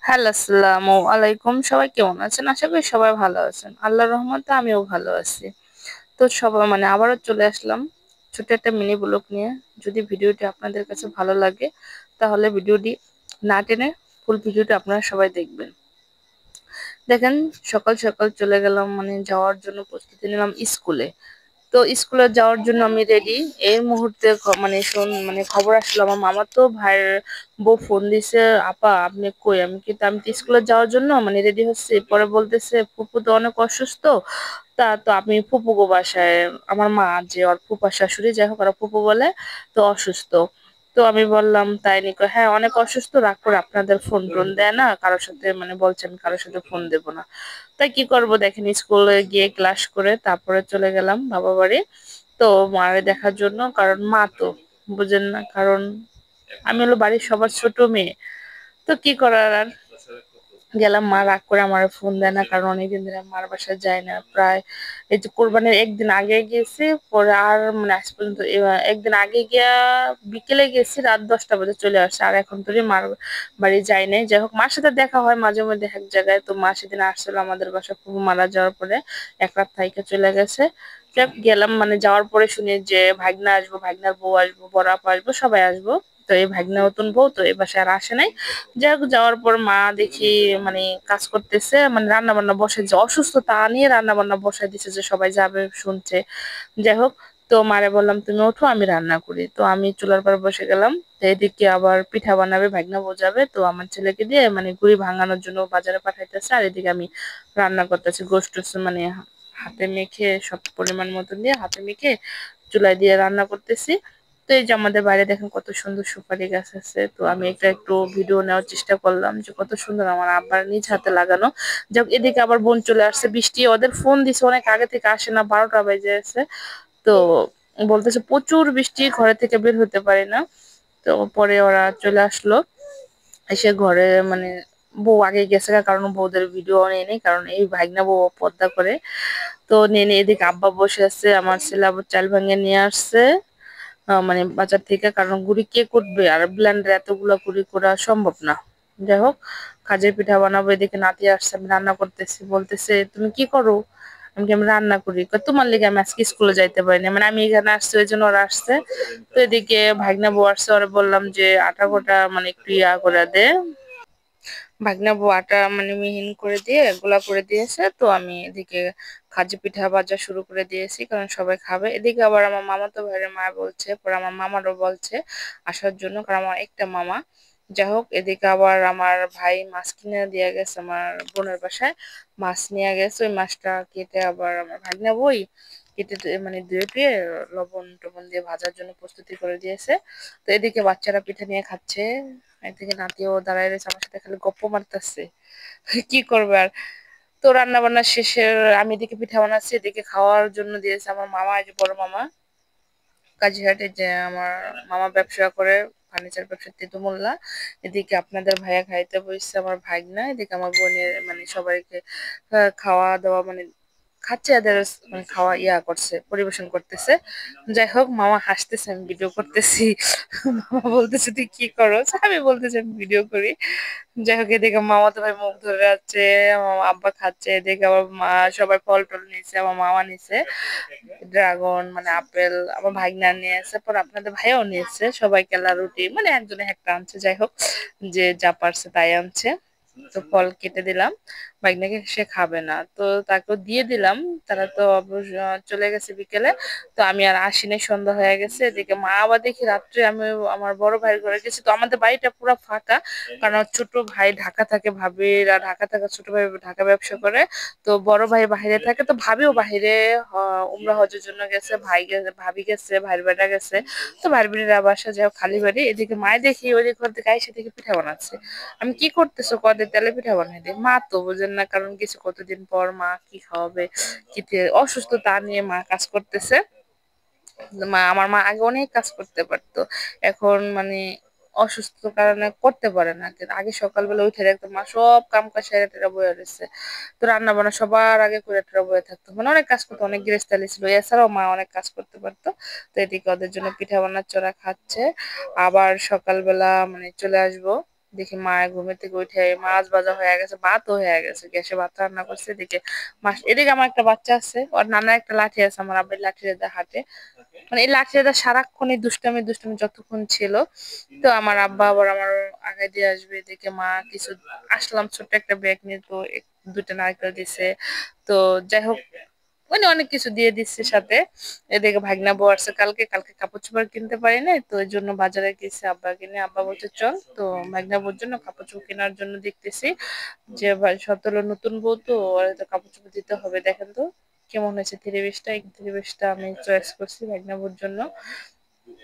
Hello, আসসালামু আলাইকুম। সবাই কেমন আছেন? আশা করি সবাই ভালো আছেন। আল্লাহর রহমতে আমিও ভালো আছি। তো সবাই আবারও চলে আসলাম ছোট একটা মিনি ব্লগ নিয়ে। যদি ভিডিওটি আপনাদের কাছে ভালো লাগে তাহলে ভিডিওটি না টেনে ফুল ভিডিওটি আপনারা সবাই দেখবেন। দেখেন, সকাল সকাল চলে গেলাম যাওয়ার জন্য প্রস্তুতি নিলাম স্কুলে। তো স্কুলে যাওয়ার জন্য আমি রেডি। এই মুহূর্তে খবর আসলো আমার মামাতো ভাইয়ের বউ ফোন দিছে, আপা আপনি কই? আমি তো স্কুলে যাওয়ার জন্য রেডি হচ্ছি। পরে বলতেছে ফুপু তো অনেক অসুস্থ, তো আমি ফুপু গো বাসায়। আমার মা যে ওর ফুপা শাশুড়ি, যাই হোক ওরা ফুপু বলে, তো অসুস্থ। তো আমি বললাম তাই নাকি? হ্যাঁ অনেক অসুস্থ, রাগ করে আপনাদের ফোন টোন দেয় না, কারোর সাথে বলছে আমি কারোর সাথে ফোন দেবো না। তাই কি করব, দেখেন স্কুলে গিয়ে ক্লাস করে তারপরে চলে গেলাম বাবা বাড়ি। তো মারে দেখার জন্য, কারণ মা তো বুঝেন না, কারণ আমি হলো বাড়ির সবার ছোট মেয়ে। তো কি করার আর, গেলাম। মা রাগ করে আমার ফোন দেয় না, কারণ অনেকদিন ধরে মার বাসায় যায় না। প্রায় এই যে কোরবানির একদিন আগে গেছি, পরে আর আজ পর্যন্ত একদিন আগে গিয়া বিকেলে গেছি, রাত 10টা বাজে চলে আসছে, আর এখন তোরই মার বাড়ি যাই নাই। যাই হোক মার সাথে দেখা হয় মাঝে মধ্যে এক জায়গায়। তো মা সেদিন আসছিল আমাদের বাসা, খুব মারা যাওয়ার পরে এক রাত থাইকা চলে গেছে। যাক গেলাম, যাওয়ার পরে শুনি যে ভাগনা আসবো, ভাগনার বউ আসবো, বড় আপা আসবো, সবাই আসবো। তো এই ভাগনা নতুন বউ তো এই বাসায় আর আসে নাই। যাই হোক যাওয়ার পর মা দেখি কাজ করতেছে, রান্না বান্না বসে, যে অসুস্থ তা নিয়ে রান্না বান্না বসাই দিছে যে সবাই যাবে শুনছে। যাই হোক, তো মারে বললাম তুমি ওঠো আমি রান্না করি। তো আমি চুলার পর বসে গেলাম। তো এদিকে আবার পিঠা বানাবে, ভাগনা বোঝাবে, তো আমার ছেলেকে দিয়ে গুড়ি ভাঙানোর জন্য বাজারে পাঠাইতেছে, আর এদিকে আমি রান্না করতেছি। গোষ্ঠ হাতে মেখে, সব পরিমাণ মতন দিয়ে হাতে মেখে চুলায় দিয়ে রান্না করতেছি। তো এই যে আমাদের বাইরে দেখেন কত সুন্দর সুপারি গাছ আছে। তো আমি এটা একটু ভিডিও নেওয়ার চেষ্টা করলাম যে কত সুন্দর আমার আব্বার নিজ হাতে লাগানো। যাক এদিকে আবার বোন চলে আসছে, বৃষ্টি ওদের ফোন দিছে অনেক আগে থেকে, আসে না, 12টা বেজে আছে। তো বলতেছে প্রচুর বৃষ্টি, ঘরে থেকে বের হতে পারে না। তো পরে ওরা চলে আসলো, এসে ঘরে বউ আগে গেছে কারণ বউদের ভিডিও নেই নেই, কারণ এই ভাগনা বউ পর্দা করে। তো নিয়ে নিয়ে এদিকে আব্বা বসে আছে, আমার ছেলে আবার চাল ভাঙে নিয়ে আসছে বাজার থেকে, কারণ গুড়ি কে করবে, আর ব্লেন্ডারে এতগুলা গুড়ি করা সম্ভব না। যাই হোক, কাজের পিঠা বানাবো। এদিকে নাতি আসছে, আমি রান্না করতেছি, বলতেছে তুমি কি করো? আমি রান্না করি। তোমার লেগে আমি আজকে স্কুলে যাইতে পারিনি, আমি এখানে আসছি ওই জন্য ওরা আসছে। তো এদিকে ভাগনা বউ আসছে, ওরা বললাম যে আটা গোটা একটু ইয়া করে দে। ভাগনা বউ আটা মিহিন করে দিয়ে গোলা করে দিয়েছে। তো আমি এদিকে খাজি পিঠা ভাজা শুরু করে দিয়েছি, কারণ সবাই খাবে। এদিকে আবার আমার মামাতো ভাইয়ের মা বলছে, পরে আমার মামারও বলছে আসার জন্য, কারণ আমার একটা মামা। যাই হোক, এদিকে আবার আমার ভাই মাছ কিনে দিয়ে গেছে আমার বোনের বাসায়। মাছ নিয়ে গেছে, ওই মাছটা কেটে আবার আমার ভাগনা বই কেটে ধুয়ে টুয়ে লবণ টবণ দিয়ে ভাজার জন্য প্রস্তুতি করে দিয়েছে। তো এদিকে বাচ্চারা পিঠা নিয়ে খাচ্ছে, এদিকে নাতিও দাঁড়ায় রয়েছে আমার সাথে, খালি গপ্প মারতেছে। কি করবে আর। তো রান্না বান্না শেষে আমি এদিকে পিঠা বানাচ্ছি, এদিকে খাওয়ার জন্য দিয়েছে আমার মামা, এই যে বড় মামা কাজীহাটে, যে আমার মামা ব্যবসা করে, ফার্নিচার ব্যবসা, তিতু মোল্লা। এদিকে আপনাদের ভাইয়া খাইতে বসছে, আমার ভাগনা। এদিকে আমার বোনের সবাইকে খাওয়া দাওয়া খাচ্ছে, এদের খাওয়া ইয়া করছে, পরিবেশন করতেছে। যাই হোক মামা হাসতেছে, আমি ভিডিও করতেছি। মামা বলতেছে তুই কি করো? আমি বলতেছি আমি ভিডিও করি। যাই হোক, এদিকে মামা তো ভাই মুখ ধরে যাচ্ছে, আমার আব্বা খাচ্ছে, এদিকে আমার মা সবাই ফল টল নিছে, আমার মামা নিছে ড্রাগন আপেল, আমার ভাগনা নিয়েছে, পর আপনাদের ভাইয়াও নিয়েছে, সবাই কেলা রুটি একজনে একটা আনছে। যাই হোক, যে যা পারছে তাই আনছে। তো ফল কেটে দিলাম, ভাগনাকে, সে খাবে না তো তাকেও দিয়ে দিলাম। তারা তো অবশ্য চলে গেছে বিকেলে। তো আমি আর আসিনি, সন্ধ্যা হয়ে গেছে। এদিকে মা আবার দেখি রাত্রে আমি আমার বড় ভাইয়ের ঘরে গেছি। তো আমাদের বাড়িটা পুরো ফাঁকা, কারণ আমার ছোট ভাই ঢাকা থাকে, ভাবিরা ঢাকা থাকে, ছোট ভাই ঢাকা ব্যবসা করে। তো বড় ভাই বাইরে থাকে, তো ভাবিও বাহিরে উমরা হজের জন্য গেছে, ভাই গেছে, ভাবি গেছে, ভাইয়ের বেটা গেছে। তো ভাইয়ের বেটিরা বাসা যাও খালি বাড়ি। এদিকে মায় দেখি ওই দিক ঘর থেকে আইসা দেখি পিঠা বানাচ্ছে। আমি কি করতেছো? কদের তেলে পিঠা বানাই দিই। মা তো বুঝেন না, কারণ কিছু কতদিন পর মা কি খাওয়াবে, কি অসুস্থ তা নিয়ে মা কাজ করতেছে। আমার মা আগে অনেক কাজ করতে পারতো, এখন অসুস্থ কারণে করতে পারে না। কিন্তু আগে সকালবেলা উঠে দেখতো মা সব কাম কাজ সেরে টেরা বয়ে রয়েছে। তো রান্না বান্না সবার আগে করে টেরা বয়ে থাকতো, অনেক কাজ করতো, অনেক গৃহস্থালী ছিল। এছাড়াও মা অনেক কাজ করতে পারতো। তো এদিকে ওদের জন্য পিঠা বানাচ্ছে, ওরা খাচ্ছে। আবার সকালবেলা চলে আসবো দেখি মা ঘুমের থেকে উঠে মাছ ভাজা হয়ে গেছে, ভাতও হয়ে গেছে, গ্যাসে ভাত রান্না করছে। এদিকে মাছ, এদিকে আমার একটা বাচ্চা আছে, ওর নানার একটা লাঠি আছে, আমার আব্বার লাঠি রেখে হাঁটে। মানে এই লাঠি রেখে সারাক্ষণ এই দুষ্টামি দুষ্টামি যতক্ষণ ছিল। তো আমার আব্বা আবার আমার আগায় দিয়ে আসবে। এদিকে মা কিছু, আসলাম ছোট্ট একটা ব্যাগ নিয়ে, তো দুটা নারকেল দিছে। তো যাই হোক, মানে অনেক কিছু দিয়ে দিচ্ছে সাথে। এদিকে ভাগনা বউ আসছে কালকে, কালকে কাপড় চোপড় কিনতে পারি না, তো ওই জন্য বাজারে গেছে আব্বা কিনে। আব্বা বলছে চল, তো ভাগনা বউর জন্য কাপড় চোপড় কেনার জন্য দেখতেছি যে ভাই সতেরো নতুন বউ তো, ওর তো কাপড় চোপড় দিতে হবে। দেখেন তো কেমন হয়েছে থ্রি পিসটা। এই থ্রি পিসটা আমি চয়েস করছি ভাগনা বউর জন্য।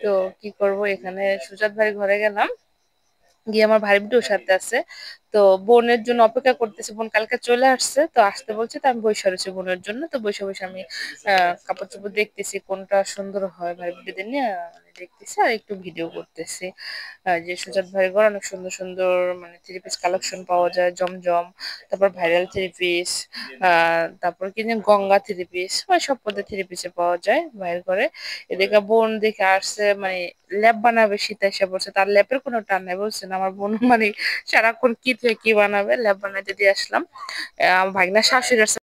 তো কি করব, এখানে সুজাত ভাই ঘরে গেলাম, গিয়ে আমার ভাই বিটুর সাথে আছে। তো বোনের জন্য অপেক্ষা করতেছে, বোন কালকে চলে আসছে, তো আসতে বলছে, তো আমি বসে রয়েছি বোনের জন্য। তো বসে বসে আমি কাপড় চোপড় দেখতেছি কোনটা সুন্দর হয় ভাই বিটুদের নিয়ে, মানে দেখতেছি আর একটু ভিডিও করতেছি। যে সুজাত ভাইয়ের ঘর অনেক সুন্দর সুন্দর মানে থ্রি পিস কালেকশন পাওয়া যায়, জমজম, তারপর ভাইরাল থ্রি পিস, তারপর কি যেন গঙ্গা থ্রি পিস, মানে সব পদের থ্রি পিসে পাওয়া যায় ভাইয়ের ঘরে। এদিকে বোন দেখে আসছে, মানে ল্যাব বানাবে, শীত এসে পড়ছে, তার ল্যাপের কোনো টান নেই বলছেন আমার বোন, মানে সারাক্ষণ কি থেকে কি বানাবে, ল্যাব বানাইতে দিয়ে আসলাম। ভাগনা শাশুড়ি আসছে